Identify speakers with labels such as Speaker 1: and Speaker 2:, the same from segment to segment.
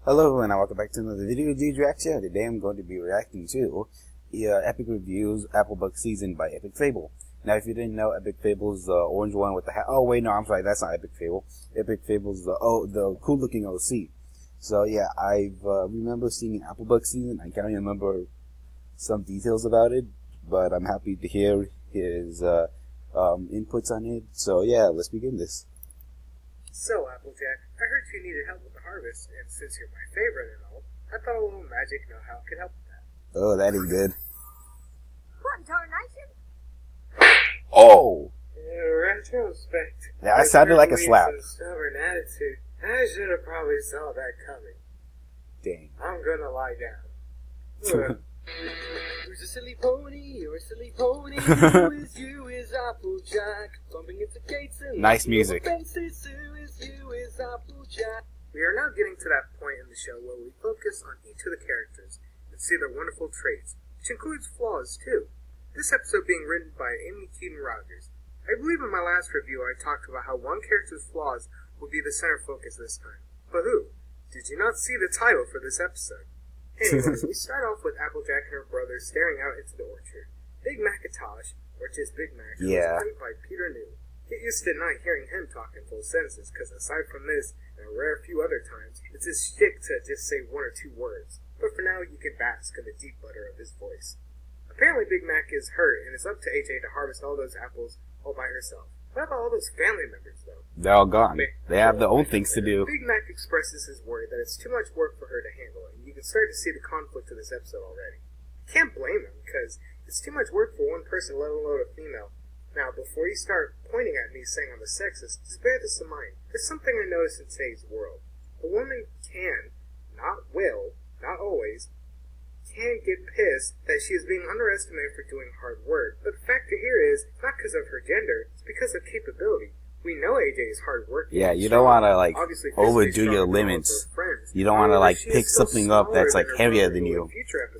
Speaker 1: Hello and welcome back to another video reaction. Today I'm going to be reacting to Epic Reviews Applebuck Season by Epic Fable. Now if you didn't know, Epic Fable's the orange one with the hat. Oh wait, no, I'm sorry, that's not Epic Fable. Epic Fable's the cool looking OC. So yeah, I've remember seeing an Applebuck Season. I can't remember some details about it, but I'm happy to hear his inputs on it. So yeah, let's begin this.
Speaker 2: So, Applejack, I heard you needed help with the harvest, and since you're my favorite and all, I thought a little magic know-how could help with that.
Speaker 1: Oh, that ain't good.
Speaker 3: What in tarnation?
Speaker 1: Oh!
Speaker 2: In retrospect,
Speaker 1: Yeah, that sounded like a slap.
Speaker 2: Some stubborn attitude. I should have probably saw that coming.
Speaker 1: Dang.
Speaker 2: I'm gonna lie down. Who's a silly pony? You're a silly pony. Who is you is Applejack. Bumping into gates and
Speaker 1: nice music.
Speaker 2: Fences. Who is you is Applejack. We are now getting to that point in the show where we focus on each of the characters and see their wonderful traits, which includes flaws too. This episode being written by Amy Keaton Rogers. I believe in my last review I talked about how one character's flaws would be the center focus this time. But who? Did you not see the title for this episode? Anyway, we start off with Applejack and her brother staring out into the orchard. Big Macintosh, or just Big Mac, was played by Peter New. Get used to not hearing him talk in full sentences, because aside from this, and a rare few other times, it's his shtick to just say one or two words. But for now, you can bask in the deep butter of his voice. Apparently Big Mac is hurt, and it's up to AJ to harvest all those apples all by herself. What about all those family members, though?
Speaker 1: They're all gone. They have their own things to do.
Speaker 2: Big Mac expresses his worry that it's too much work for her to handle, and you can start to see the conflict of this episode already. I can't blame him, because it's too much work for one person, let alone a female. Now, before you start pointing at me saying I'm a sexist, just bear this in mind. There's something I noticed in today's world. A woman can, not will, not always, can get pissed that she is being underestimated for doing hard work. But the factor here is, not because of her gender, it's because of capability. We know AJ is hard working.
Speaker 1: Yeah, you don't want to, like, overdo your limits. You don't want to, like, pick something up that's, like, heavier than you.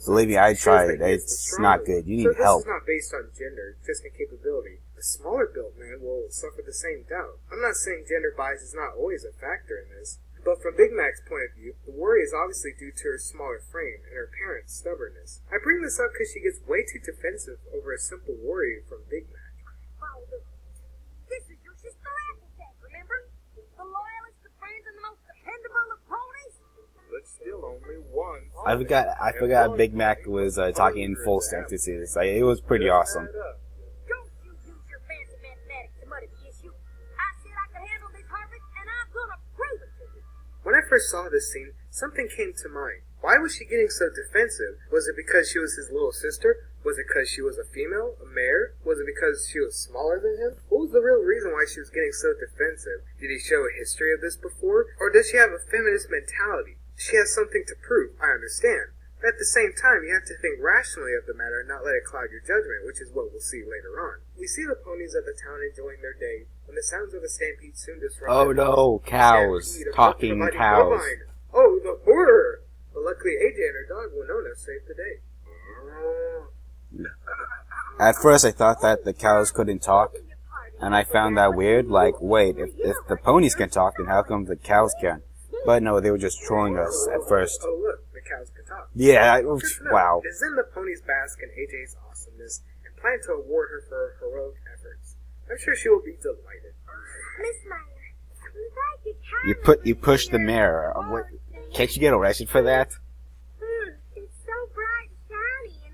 Speaker 1: Believe me, I tried. It's not good. You need help.
Speaker 2: So this is not based on gender, just in capability. A smaller built man will suffer the same doubt. I'm not saying gender bias is not always a factor in this. But from Big Mac's point of view, the worry is obviously due to her smaller frame and her parents' stubbornness. I bring this up because she gets way too defensive over a simple worry from Big Mac.
Speaker 3: Oh, this is your sister Applejack, remember? The loyalist, the friends, and the most dependable of ponies?
Speaker 2: But still only one.
Speaker 1: I forgot Big Mac was talking in full sentences. It was pretty awesome.
Speaker 3: Don't you use your fancy mathematics to muddy the issue. I said I could handle this harvest, and I'm gonna prove it to you.
Speaker 2: When I first saw this scene, something came to mind. Why was she getting so defensive? Was it because she was his little sister? Was it because she was a female, a mare? Was it because she was smaller than him? What was the real reason why she was getting so defensive? Did he show a history of this before? Or does she have a feminist mentality? She has something to prove, I understand. But at the same time, you have to think rationally of the matter and not let it cloud your judgment, which is what we'll see later on. We see the ponies of the town enjoying their day, when the sounds of the stampede soon disrupt.
Speaker 1: Oh no, cows. Talking cows.
Speaker 2: Oh, the horror! But luckily AJ and her dog Winona saved the day.
Speaker 1: At first I thought that the cows couldn't talk, and I found that weird. Like, wait, if the ponies can talk, then how come the cows can't? But no, they were just trolling us at first.
Speaker 2: Oh look, the cows can talk.
Speaker 1: Yeah, wow.
Speaker 2: It is then the ponies bask in AJ's awesomeness and plan to award her for her heroic efforts. I'm sure she will be delighted.
Speaker 3: Miss Meyer,
Speaker 1: You push the mare. Can't you get arrested for that?
Speaker 3: It's so bright and shiny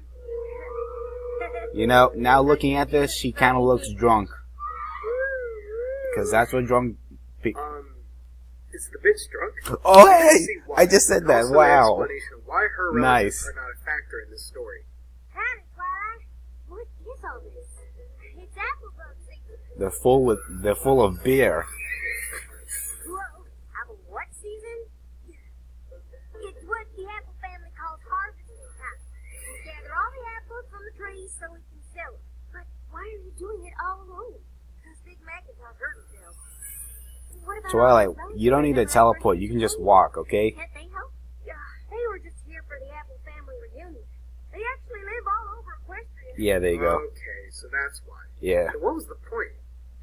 Speaker 3: and...
Speaker 1: You know, now looking at this, she kind of looks drunk. Because that's what drunk...
Speaker 2: Is the bitch drunk?
Speaker 1: Oh, hey! I just said that. Wow.
Speaker 2: Why her
Speaker 1: nice.
Speaker 2: Are not a factor in this story.
Speaker 3: Howdy, Twilight. What is all this? It's Applebuck season.
Speaker 1: They're full of beer.
Speaker 3: Whoa, apple what season? It's what the apple family calls harvesting time. We gather all the apples from the trees so we can sell them. But why are you doing it all alone? Because Big Macintosh hurt himself.
Speaker 1: Twilight, you don't need to teleport. You can just walk, okay?
Speaker 3: Can't they help? Yeah, they were just here for the Apple family reunion. They actually live all over Equestria.
Speaker 1: Yeah, there you go.
Speaker 2: Okay, so that's why.
Speaker 1: Yeah.
Speaker 2: So what was the point?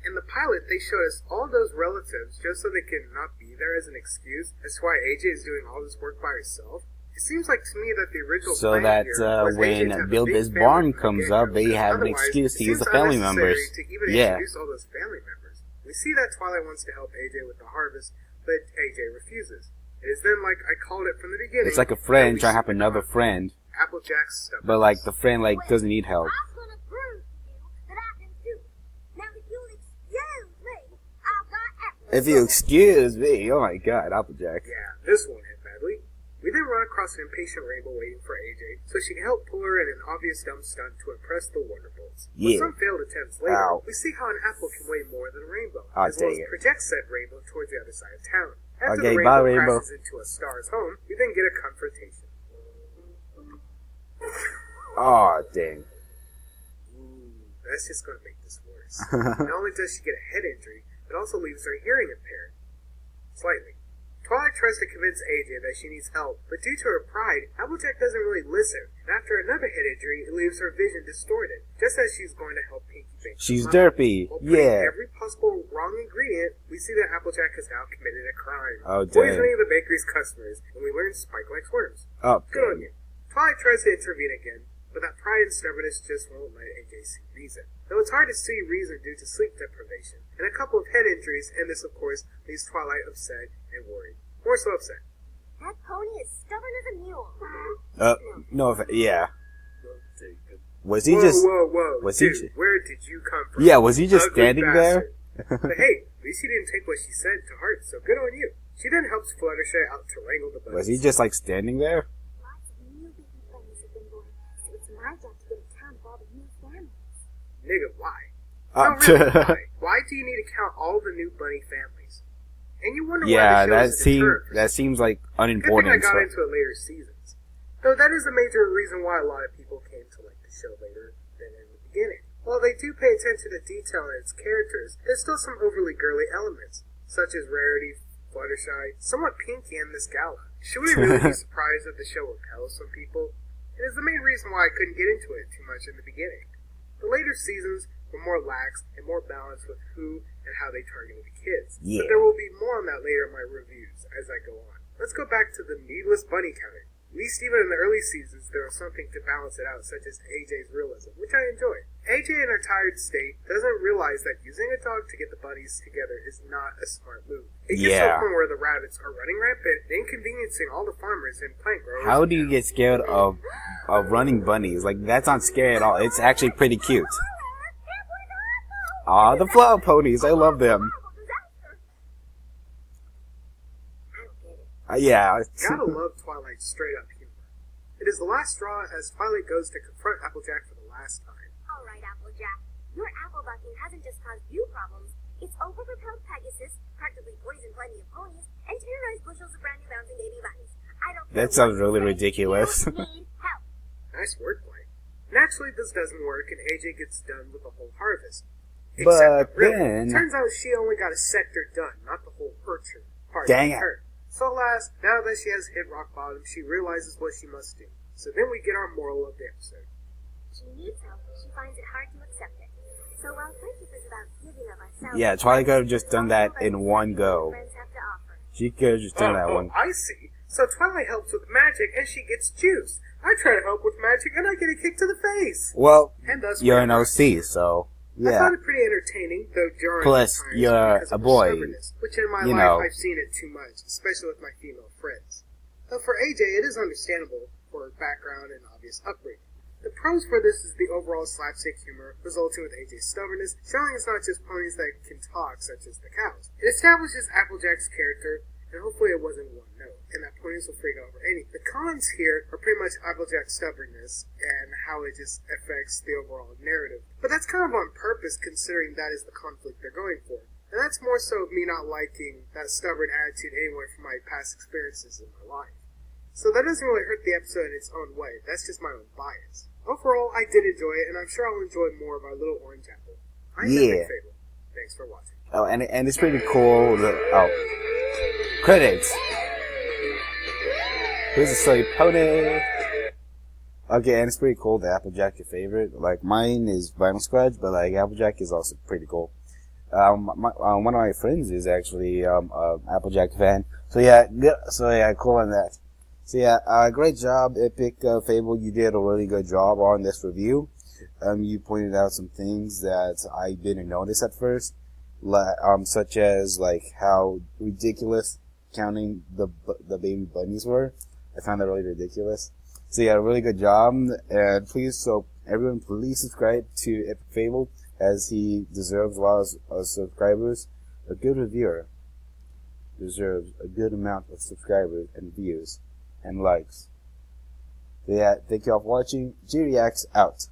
Speaker 2: In the pilot, they showed us all those relatives just so they could not be there as an excuse as to why AJ is doing all this work by herself. It seems like to me that the original
Speaker 1: So
Speaker 2: plan
Speaker 1: that
Speaker 2: here was AJ to
Speaker 1: when
Speaker 2: have a
Speaker 1: Build
Speaker 2: big
Speaker 1: This
Speaker 2: family
Speaker 1: Barn
Speaker 2: from the
Speaker 1: comes
Speaker 2: get-go,
Speaker 1: up, they have an
Speaker 2: otherwise,
Speaker 1: excuse
Speaker 2: it
Speaker 1: to use the
Speaker 2: seems
Speaker 1: family
Speaker 2: unnecessary
Speaker 1: members.
Speaker 2: to even
Speaker 1: Yeah.
Speaker 2: introduce all those family members. We see that Twilight wants to help AJ with the harvest, but AJ refuses. It is then like I called it from the beginning.
Speaker 1: It's like a friend trying to help another friend,
Speaker 2: Applejack's stubbornness.
Speaker 1: but like the friend like doesn't need help.
Speaker 3: I'm gonna prove to you that I can do it. Now, if you'll excuse me, I've got apples.
Speaker 1: If you excuse me, oh my God, Applejack.
Speaker 2: Yeah, this won't hit badly. We then run across an impatient Rainbow waiting for AJ, so she can help pull her in an obvious dumb stunt to impress the Wonderbolts.
Speaker 1: Yeah.
Speaker 2: With some failed attempts later,
Speaker 1: Ow.
Speaker 2: we see how an apple can weigh more than a rainbow,
Speaker 1: Ah,
Speaker 2: as well as
Speaker 1: dang it.
Speaker 2: project said rainbow towards the other side of town. After
Speaker 1: Okay,
Speaker 2: the
Speaker 1: bye,
Speaker 2: rainbow
Speaker 1: Rainbow.
Speaker 2: crashes into a star's home, we then get a confrontation.
Speaker 1: Oh dang.
Speaker 2: Ooh, that's just going to make this worse. Not only does she get a head injury, it also leaves her hearing impaired. Slightly. Twilight tries to convince AJ that she needs help, but due to her pride, Applejack doesn't really listen, and after another head injury, it leaves her vision distorted, just as she's going to help Pinky bake
Speaker 1: She's
Speaker 2: some
Speaker 1: derpy.
Speaker 2: While putting
Speaker 1: Yeah.
Speaker 2: every possible wrong ingredient, we see that Applejack has now committed a crime,
Speaker 1: Oh, dang.
Speaker 2: poisoning the bakery's customers, and we learn Spike likes worms.
Speaker 1: Oh
Speaker 2: Good on
Speaker 1: dang.
Speaker 2: you. Twilight tries to intervene again, but that pride and stubbornness just won't let AJ see reason. Though it's hard to see reason due to sleep deprivation, and a couple of head injuries, and this, of course, leaves Twilight upset and worried. More so upset.
Speaker 3: That pony is stubborn as a mule.
Speaker 1: No, yeah. Was he
Speaker 2: Whoa,
Speaker 1: just?
Speaker 2: whoa,
Speaker 1: was he
Speaker 2: dude,
Speaker 1: ju-
Speaker 2: where did you come from?
Speaker 1: Yeah, was he just
Speaker 2: Ugly
Speaker 1: standing there?
Speaker 2: bastard. But hey, at least he didn't take what she said to heart, so good on you. She then helps Fluttershy out to wrangle the bunnies.
Speaker 1: Was he just like standing there?
Speaker 3: Lots of new baby bunnies have been born, so it's my job to get a count of all the new families.
Speaker 2: Nigga, why? No, really, why? Why do you need to count all the new bunny families? And you wonder
Speaker 1: Yeah,
Speaker 2: why the show
Speaker 1: that seems like
Speaker 2: Good thing I
Speaker 1: unimportant.
Speaker 2: got
Speaker 1: So.
Speaker 2: into it later seasons. Though that is a major reason why a lot of people came to like the show later than in the beginning. While they do pay attention to detail in its characters, there's still some overly girly elements, such as Rarity, Fluttershy, somewhat Pinky, and Miss Gala. Should we really be surprised that the show repels some people? It is the main reason why I couldn't get into it too much in the beginning. The later seasons were more lax and more balanced with who and how they targeted the kids.
Speaker 1: Yeah.
Speaker 2: But there will be more on that later in my reviews as I go on. Let's go back to the needless bunny counting. At least even in the early seasons, there was something to balance it out, such as AJ's realism, which I enjoyed. AJ in her tired state doesn't realize that using a dog to get the bunnies together is not a smart move. It gets to
Speaker 1: Yeah.
Speaker 2: a point where the rabbits are running rampant and inconveniencing all the farmers and plant growers.
Speaker 1: How do you get scared of running bunnies? Like that's not scary at all. It's actually pretty cute. Aw, the flower ponies. I love them. Yeah.
Speaker 2: Gotta love Twilight's straight-up humor. It is the last straw as Twilight goes to confront Applejack for the last time.
Speaker 3: All right, Applejack. Your applebucking hasn't just caused you problems. It's overpropelled Pegasus, practically poisoned plenty of ponies, and terrorized bushels of brand new bouncing baby bunnies. I don't
Speaker 1: That
Speaker 3: care
Speaker 1: sounds
Speaker 3: what you
Speaker 1: really
Speaker 3: say,
Speaker 1: ridiculous.
Speaker 3: You need help.
Speaker 2: Nice wordplay. Naturally, this doesn't work, and AJ gets done with the whole harvest.
Speaker 1: But
Speaker 2: really,
Speaker 1: then-
Speaker 2: turns out she only got a sector done, not the whole orchard.
Speaker 1: Dang it.
Speaker 2: Her. So alas, now that she has hit rock bottom, she realizes what she must do. So then we get our moral of the episode.
Speaker 3: She needs help. She finds it hard to accept it. So while friendship is about giving of ourselves,
Speaker 1: Yeah, Twilight could have just done that in one go.
Speaker 3: friends have to offer.
Speaker 1: She could have just done that one.
Speaker 2: I see. So Twilight helps with magic, and she gets juice. I try to help with magic, and I get a kick to the face.
Speaker 1: Well,
Speaker 2: And thus
Speaker 1: you're
Speaker 2: we're
Speaker 1: an
Speaker 2: back.
Speaker 1: OC, so
Speaker 2: I
Speaker 1: yeah.
Speaker 2: thought it pretty entertaining, though jarring.
Speaker 1: Plus,
Speaker 2: at times
Speaker 1: you're
Speaker 2: because
Speaker 1: a
Speaker 2: of her
Speaker 1: boy.
Speaker 2: stubbornness, which in my
Speaker 1: You
Speaker 2: life
Speaker 1: know.
Speaker 2: I've seen it too much, especially with my female friends. Though for AJ, it is understandable for her background and obvious upbringing. The pros for this is the overall slapstick humor, resulting with AJ's stubbornness, showing it's not just ponies that can talk, such as the cows. It establishes Applejack's character, and hopefully it wasn't one note, and that ponies will freak over anything. The cons here are pretty much Applejack's stubbornness, and how it just affects the overall narrative. But that's kind of on purpose, considering that is the conflict they're going for. And that's more so of me not liking that stubborn attitude anyway from my past experiences in my life. So that doesn't really hurt the episode in its own way. That's just my own bias. Overall, I did enjoy it, and I'm sure I'll enjoy more of our little orange apple. I'm
Speaker 1: Yeah.
Speaker 2: Fable. Thanks for watching.
Speaker 1: Oh, and it's pretty cool. Credits. Here's a silly pony. Okay, and it's pretty cool that Applejack your favorite. Like mine is Vinyl Scratch, but like Applejack is also pretty cool. One of my friends is actually a Applejack fan. So yeah, good. So yeah, cool on that. So yeah, great job, Epic Fable. You did a really good job on this review. You pointed out some things that I didn't notice at first, such as like how ridiculous counting the baby bunnies were. I found that really ridiculous. So yeah, really good job. And everyone please subscribe to Epic Fable, as he deserves a lot of subscribers. A good reviewer deserves a good amount of subscribers and views and likes. So yeah, thank you all for watching. G-Reacts out.